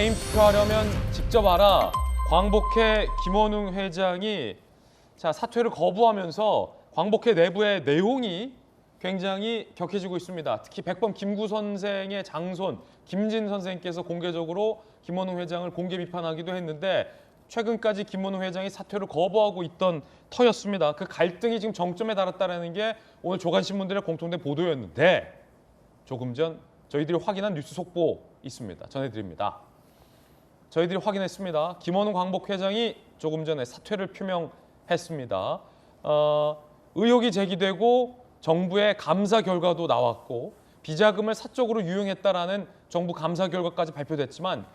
해임 투표하려면 직접 알아. 광복회 김원웅 회장이 사퇴를 거부하면서 광복회 내부의 내용이 굉장히 격해지고 있습니다. 특히 백범 김구 선생의 장손 김진 선생께서 공개적으로 김원웅 회장을 공개 비판하기도 했는데 최근까지 김원웅 회장이 사퇴를 거부하고 있던 터였습니다. 그 갈등이 지금 정점에 달았다는 게 오늘 조간신문들의 공통된 보도였는데 조금 전 저희들이 확인한 뉴스 속보 있습니다. 전해드립니다. 저희들이 확인했습니다. 김원웅 광복회장이 조금 전에 사퇴를 표명했습니다. 의혹이 제기되고 정부의 감사 결과도 나왔고 비자금을 사적으로 유용했다라는 정부 감사 결과까지 발표됐지만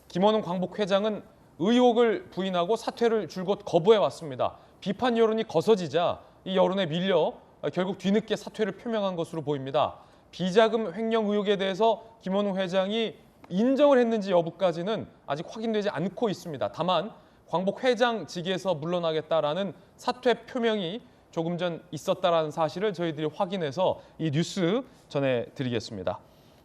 김원웅 광복회장은 의혹을 부인하고 사퇴를 줄곧 거부해왔습니다. 비판 여론이 거세지자 이 여론에 밀려 결국 뒤늦게 사퇴를 표명한 것으로 보입니다. 비자금 횡령 의혹에 대해서 김원웅 회장이 인정을 했는지 여부까지는 아직 확인되지 않고 있습니다. 다만 광복회장직에서 물러나겠다라는 사퇴 표명이 조금 전 있었다라는 사실을 저희들이 확인해서 이 뉴스 전해드리겠습니다.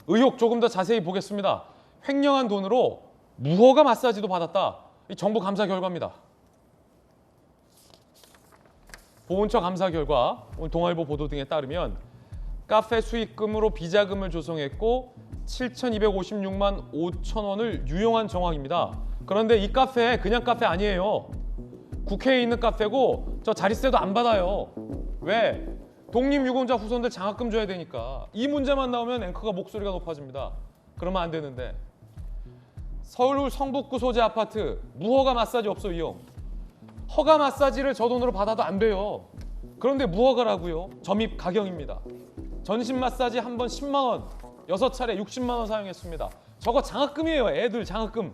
의혹 조금 더 자세히 보겠습니다. 횡령한 돈으로 무허가 마사지도 받았다. 이 정부 감사 결과입니다. 보훈처 감사 결과 오늘 동아일보 보도 등에 따르면 카페 수익금으로 비자금을 조성했고 7,256만 5천 원을 유용한 정황입니다. 그런데 이 카페 그냥 카페 아니에요. 국회에 있는 카페고 저 자릿세도 안 받아요. 왜? 독립유공자 후손들 장학금 줘야 되니까. 이 문제만 나오면 앵커가 목소리가 높아집니다. 그러면 안 되는데. 서울 성북구 소재 아파트 무허가 마사지 업소 이용. 허가 마사지를 저 돈으로 받아도 안 돼요. 그런데 무허가라고요. 점입 가경입니다. 전신 마사지 한 번 10만 원, 6차례 60만 원 사용했습니다. 저거 장학금이에요. 애들 장학금.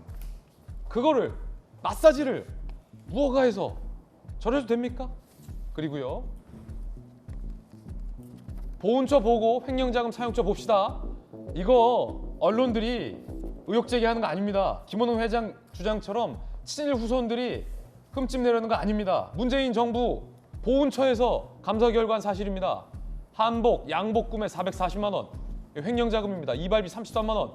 그거를 마사지를 무허가해서 저래도 됩니까? 그리고요. 보훈처 보고 횡령자금 사용처 봅시다. 이거 언론들이 의혹 제기하는 거 아닙니다. 김원웅 회장 주장처럼 친일 후손들이 흠집 내려는 거 아닙니다. 문재인 정부 보훈처에서 감사 결과한 사실입니다. 한복, 양복 구매 440만 원, 횡령자금입니다. 이발비 33만 원,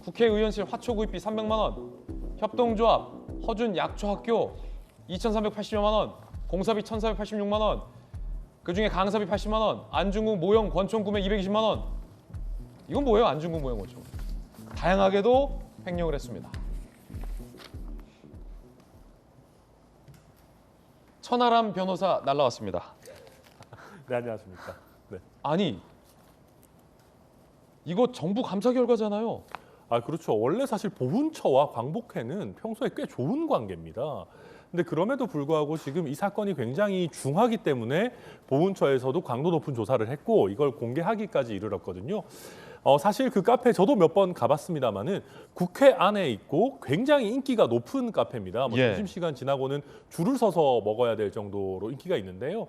국회의원실 화초 구입비 300만 원, 협동조합, 허준 약초학교 2,380여만 원, 공사비 1,486만 원, 그중에 강사비 80만 원, 안중근 모형 권총 구매 220만 원. 이건 뭐예요? 안중근 모형 권총. 다양하게도 횡령을 했습니다. 천하람 변호사 날라왔습니다. 네, 안녕하십니까. 네. 아니, 이거 정부 감사 결과잖아요. 그렇죠. 원래 사실 보훈처와 광복회는 평소에 꽤 좋은 관계입니다. 근데 그럼에도 불구하고 지금 이 사건이 굉장히 중하기 때문에 보훈처에서도 강도 높은 조사를 했고 이걸 공개하기까지 이르렀거든요. 사실 그 카페 저도 몇 번 가봤습니다만은 국회 안에 있고 굉장히 인기가 높은 카페입니다. 점심시간 지나고는 줄을 서서 먹어야 될 정도로 인기가 있는데요.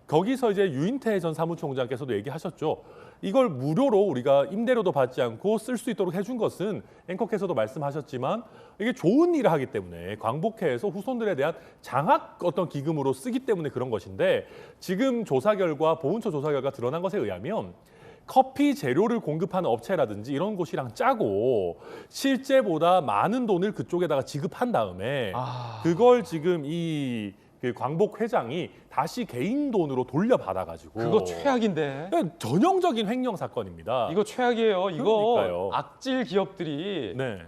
거기서 이제 유인태 전 사무총장께서도 얘기하셨죠. 이걸 무료로 우리가 임대료도 받지 않고 쓸 수 있도록 해준 것은 앵커께서도 말씀하셨지만 이게 좋은 일을 하기 때문에 광복회에서 후손들에 대한 장학 어떤 기금으로 쓰기 때문에 그런 것인데 지금 조사 결과 보훈처 조사 결과 드러난 것에 의하면 커피 재료를 공급하는 업체라든지 이런 곳이랑 짜고 실제보다 많은 돈을 그쪽에다가 지급한 다음에 그걸 지금 그 광복 회장이 다시 개인 돈으로 돌려받아가지고 그거 최악인데. 전형적인 횡령 사건입니다. 이거 최악이에요. 그러니까요. 이거 악질 기업들이 네.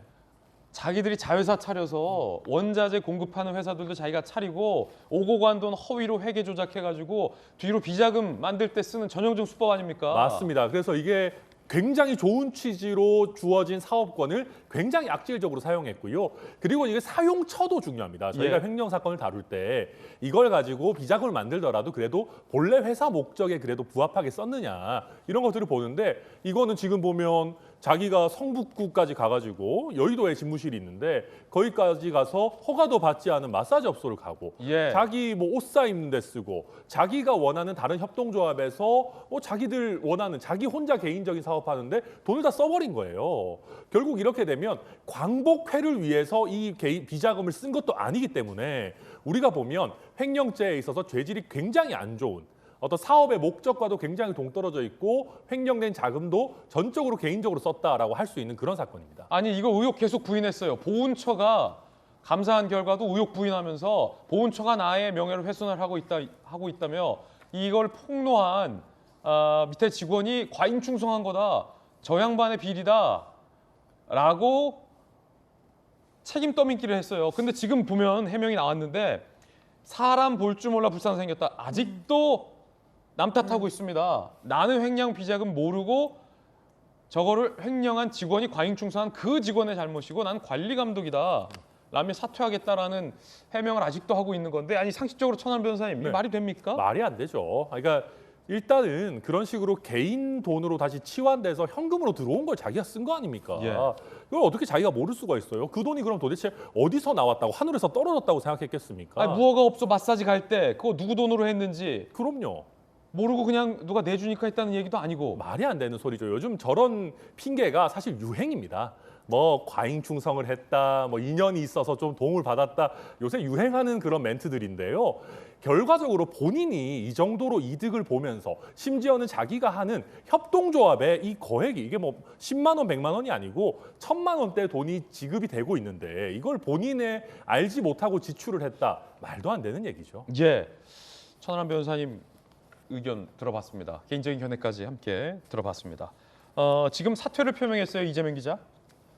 자기들이 자회사 차려서 원자재 공급하는 회사들도 자기가 차리고 오고 간 돈 허위로 회계 조작해가지고 뒤로 비자금 만들 때 쓰는 전형적 수법 아닙니까? 맞습니다. 그래서 이게 굉장히 좋은 취지로 주어진 사업권을 굉장히 악질적으로 사용했고요. 그리고 이게 사용처도 중요합니다. 저희가 횡령 사건을 다룰 때 이걸 가지고 비자금을 만들더라도 그래도 본래 회사 목적에 그래도 부합하게 썼느냐 이런 것들을 보는데 이거는 지금 보면 자기가 성북구까지 가가지고 여의도에 집무실이 있는데 거기까지 가서 허가도 받지 않은 마사지 업소를 가고 자기 뭐 옷 사 입는 데 쓰고 자기가 원하는 다른 협동조합에서 자기들 원하는 자기 혼자 개인적인 사업하는데 돈을 다 써버린 거예요. 결국 이렇게 되면 광복회를 위해서 이 비자금을 쓴 것도 아니기 때문에 우리가 보면 횡령죄에 있어서 죄질이 굉장히 안 좋은 어떤 사업의 목적과도 굉장히 동떨어져 있고 횡령된 자금도 전적으로 개인적으로 썼다라고 할 수 있는 그런 사건입니다. 아니 이거 의혹 계속 부인했어요. 보훈처가 감사한 결과도 의혹 부인하면서 보훈처가 나의 명예를 훼손을 하고 있다며 이걸 폭로한 밑에 직원이 과잉 충성한 거다. 저 양반의 비리다라고 책임 떠밀기를 했어요. 근데 지금 보면 해명이 나왔는데 사람 볼 줄 몰라 불쌍 생겼다. 아직도 남 탓하고 있습니다. 나는 횡령 비자금 모르고 저거를 횡령한 직원이 과잉 충성한 그 직원의 잘못이고 난 관리 감독이다. 라며 사퇴하겠다라는 해명을 아직도 하고 있는 건데 아니 상식적으로 천안 변호사님 네. 이 말이 됩니까? 말이 안 되죠. 그러니까 일단은 그런 식으로 개인 돈으로 다시 치환돼서 현금으로 들어온 걸 자기가 쓴 거 아닙니까? 예. 이걸 어떻게 자기가 모를 수가 있어요? 그 돈이 그럼 도대체 어디서 나왔다고 하늘에서 떨어졌다고 생각했겠습니까? 아니 무허가 업소 마사지 갈 때 그거 누구 돈으로 했는지 그럼요. 모르고 그냥 누가 내주니까 했다는 얘기도 아니고 말이 안 되는 소리죠. 요즘 저런 핑계가 사실 유행입니다. 뭐 과잉 충성을 했다, 뭐 인연이 있어서 좀 도움을 받았다. 요새 유행하는 그런 멘트들인데요. 결과적으로 본인이 이 정도로 이득을 보면서 심지어는 자기가 하는 협동조합의 이 거액이 이게 뭐 10만 원, 100만 원이 아니고 1000만 원대 돈이 지급이 되고 있는데 이걸 본인의 알지 못하고 지출을 했다. 말도 안 되는 얘기죠. 예. 천안 변호사님 의견 들어봤습니다. 개인적인 견해까지 함께 들어봤습니다. 지금 사퇴를 표명했어요 이재명 기자.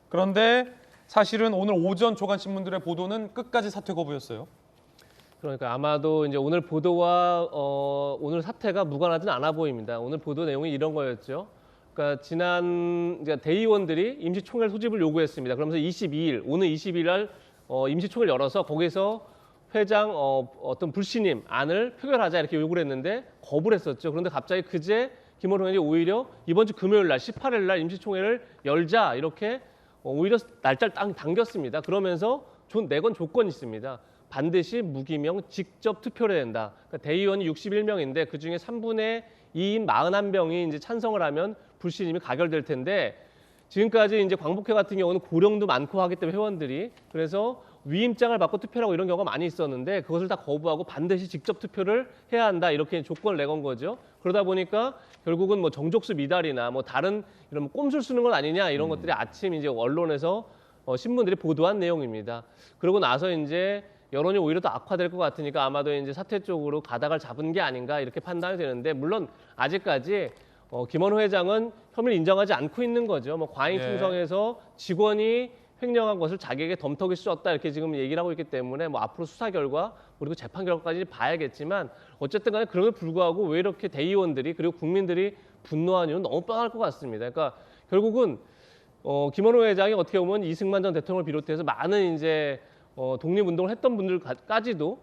그런데 사실은 오늘 오전 조간신문들의 보도는 끝까지 사퇴 거부였어요. 그러니까 아마도 이제 오늘 보도와 오늘 사태가 무관하진 않아 보입니다. 오늘 보도 내용이 이런 거였죠. 그러니까 지난 이제 대의원들이 임시총회를 소집을 요구했습니다. 그러면서 22일 오늘 22일 날 임시총회를 열어서 거기서 회장 어떤 불신임 안을 표결하자 이렇게 요구를 했는데 거부를 했었죠. 그런데 갑자기 그제 김원호 의원이 오히려 이번 주 금요일 날 18일 날 임시총회를 열자 이렇게 오히려 날짜를 당겼습니다. 그러면서 내건 조건이 있습니다. 반드시 무기명 직접 투표를 해야 된다. 그러니까 대의원이 61명인데 그 중에 3분의 2인 41명이 이제 찬성을 하면 불신임이 가결될 텐데 지금까지 이제 광복회 같은 경우는 고령도 많고 하기 때문에 회원들이 그래서 위임장을 받고 투표하고 이런 경우가 많이 있었는데 그것을 다 거부하고 반드시 직접 투표를 해야 한다 이렇게 조건을 내건 거죠. 그러다 보니까 결국은 뭐 정족수 미달이나 뭐 다른 이런 뭐 꼼수를 쓰는 건 아니냐 이런 것들이 아침 이제 언론에서 신문들이 보도한 내용입니다. 그러고 나서 이제 여론이 오히려 더 악화될 것 같으니까 아마도 이제 사퇴 쪽으로 가닥을 잡은 게 아닌가 이렇게 판단이 되는데 물론 아직까지 김원호 회장은 혐의를 인정하지 않고 있는 거죠. 뭐 과잉 충성해서 직원이 횡령한 것을 자기에게 덤터기 씌웠다 이렇게 지금 얘기를 하고 있기 때문에 뭐 앞으로 수사 결과 그리고 재판 결과까지 봐야겠지만 어쨌든 간에 그럼에도 불구하고 왜 이렇게 대의원들이 그리고 국민들이 분노한 이유는 너무 뻔할 것 같습니다. 그러니까 결국은 김원호 회장이 어떻게 보면 이승만 전 대통령을 비롯해서 많은 이제 독립운동을 했던 분들까지도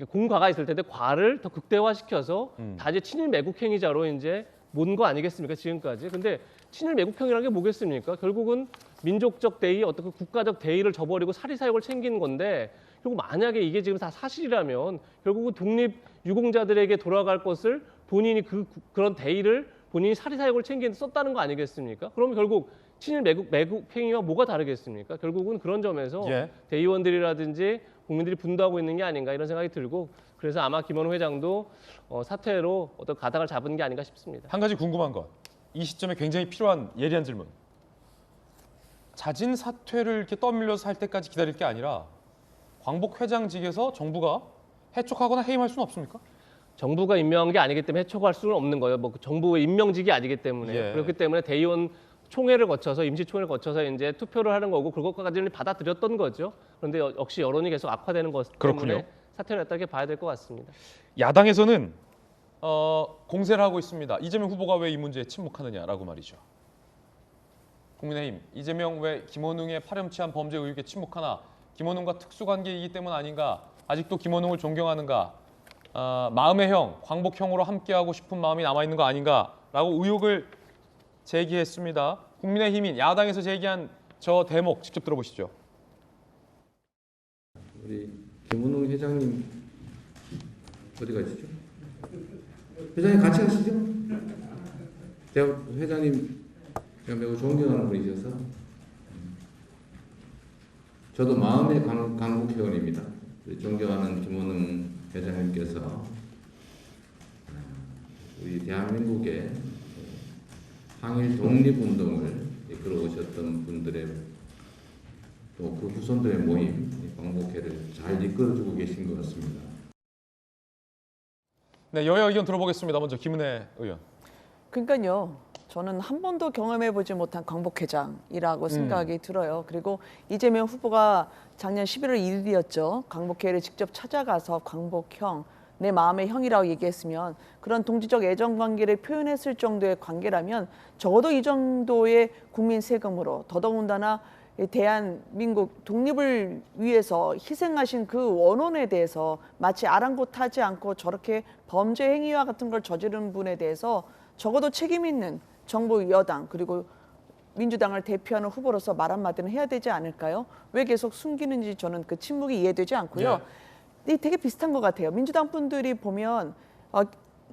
공과가 있을 텐데 과를 더 극대화시켜서 다시 친일 매국 행위자로 이제 모은 거 아니겠습니까 지금까지? 근데 친일 매국형이라는 게 뭐겠습니까? 결국은 민족적 대의, 어떤 그 국가적 대의를 저버리고 사리사욕을 챙기는 건데 결국 만약에 이게 지금 다 사실이라면 결국은 독립 유공자들에게 돌아갈 것을 본인이 그런 대의를 본인이 사리사욕을 챙기는 데 썼다는 거 아니겠습니까? 그러면 결국 친일 매국 행위와 뭐가 다르겠습니까? 결국은 그런 점에서 대의원들이라든지 국민들이 분노하고 있는 게 아닌가 이런 생각이 들고 그래서 아마 김원호 회장도 사퇴로 어떤 가닥을 잡은 게 아닌가 싶습니다. 한 가지 궁금한 것. 이 시점에 굉장히 필요한 예리한 질문. 자진 사퇴를 이렇게 떠밀려서 할 때까지 기다릴 게 아니라 광복 회장직에서 정부가 해촉하거나 해임할 수는 없습니까? 정부가 임명한 게 아니기 때문에 해촉할 수는 없는 거예요. 뭐 정부의 임명직이 아니기 때문에 그렇기 때문에 대의원 총회를 거쳐서 임시총회를 거쳐서 이제 투표를 하는 거고 그것까지는 받아들였던 거죠. 그런데 역시 여론이 계속 악화되는 것 때문에 그렇군요. 사퇴를 했다고 봐야 될 것 같습니다. 야당에서는 공세를 하고 있습니다. 이재명 후보가 왜 이 문제에 침묵하느냐라고 말이죠. 국민의힘 이재명 왜 김원웅의 파렴치한 범죄 의혹에 침묵하나 김원웅과 특수관계이기 때문 아닌가 아직도 김원웅을 존경하는가 마음의 형 광복형으로 함께하고 싶은 마음이 남아있는 거 아닌가라고 의혹을 제기했습니다. 국민의힘인 야당에서 제기한 저 대목 직접 들어보시죠. 우리 김원웅 회장님 어디 가시죠? 회장님 같이 가시죠? 제가 회장님 제가 매우 존경하는 분이셔서 저도 마음의 강북회원입니다. 존경하는 김원웅 회장님께서 우리 대한민국의 항일 독립운동을 이끌어 오셨던 분들의 또 그 후손들의 모임 광복회를 잘 이끌어주고 계신 것 같습니다. 네, 여야 의견 들어보겠습니다. 먼저 김은혜 의원. 그러니까요. 저는 한 번도 경험해보지 못한 광복회장이라고 생각이 들어요. 그리고 이재명 후보가 작년 11월 1일이었죠. 광복회를 직접 찾아가서 광복형, 내 마음의 형이라고 얘기했으면 그런 동지적 애정관계를 표현했을 정도의 관계라면 적어도 이 정도의 국민 세금으로 더더군다나 대한민국 독립을 위해서 희생하신 그 원혼에 대해서 마치 아랑곳하지 않고 저렇게 범죄 행위와 같은 걸 저지른 분에 대해서 적어도 책임 있는 정부 여당 그리고 민주당을 대표하는 후보로서 말 한마디는 해야 되지 않을까요? 왜 계속 숨기는지 저는 그 침묵이 이해되지 않고요. 이 되게 비슷한 것 같아요. 민주당 분들이 보면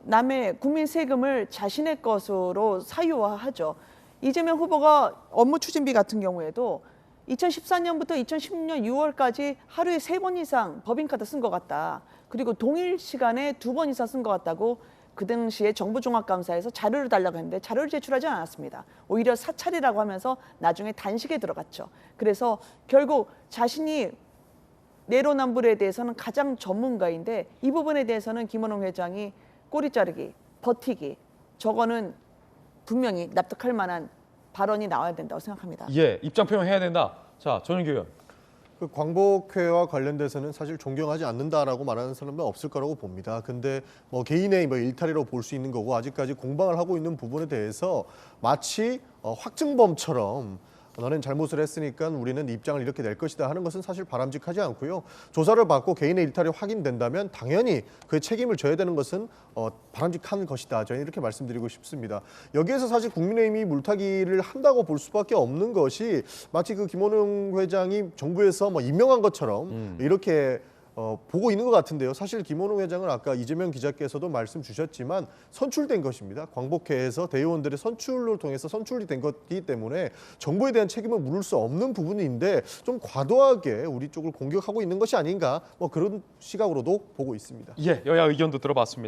남의 국민 세금을 자신의 것으로 사유화하죠. 이재명 후보가 업무 추진비 같은 경우에도 2014년부터 2016년 6월까지 하루에 3번 이상 법인카드 쓴 것 같다. 그리고 동일 시간에 2번 이상 쓴 것 같다고 그 당시에 정부종합감사에서 자료를 달라고 했는데 자료를 제출하지 않았습니다. 오히려 사찰이라고 하면서 나중에 단식에 들어갔죠. 그래서 결국 자신이 내로남불에 대해서는 가장 전문가인데 이 부분에 대해서는 김원웅 회장이 꼬리 자르기, 버티기 저거는 분명히 납득할 만한 발언이 나와야 된다고 생각합니다. 예, 입장 표명해야 된다. 자, 전윤기 의원. 그 광복회와 관련돼서는 사실 존경하지 않는다라고 말하는 사람은 없을 거라고 봅니다. 근데 뭐 개인의 일탈이라고 볼 수 있는 거고 아직까지 공방을 하고 있는 부분에 대해서 마치 확증범처럼 너는 잘못을 했으니까 우리는 입장을 이렇게 낼 것이다 하는 것은 사실 바람직하지 않고요. 조사를 받고 개인의 일탈이 확인된다면 당연히 그 책임을 져야 되는 것은 바람직한 것이다. 저는 이렇게 말씀드리고 싶습니다. 여기에서 사실 국민의힘이 물타기를 한다고 볼 수밖에 없는 것이 마치 그 김원웅 회장이 정부에서 뭐 임명한 것처럼 이렇게 보고 있는 것 같은데요. 사실 김원웅 회장은 아까 이재명 기자께서도 말씀 주셨지만 선출된 것입니다. 광복회에서 대의원들의 선출을 통해서 선출이 된 것이기 때문에 정부에 대한 책임을 물을 수 없는 부분인데 좀 과도하게 우리 쪽을 공격하고 있는 것이 아닌가 뭐 그런 시각으로도 보고 있습니다. 예, 여야 의견도 들어봤습니다.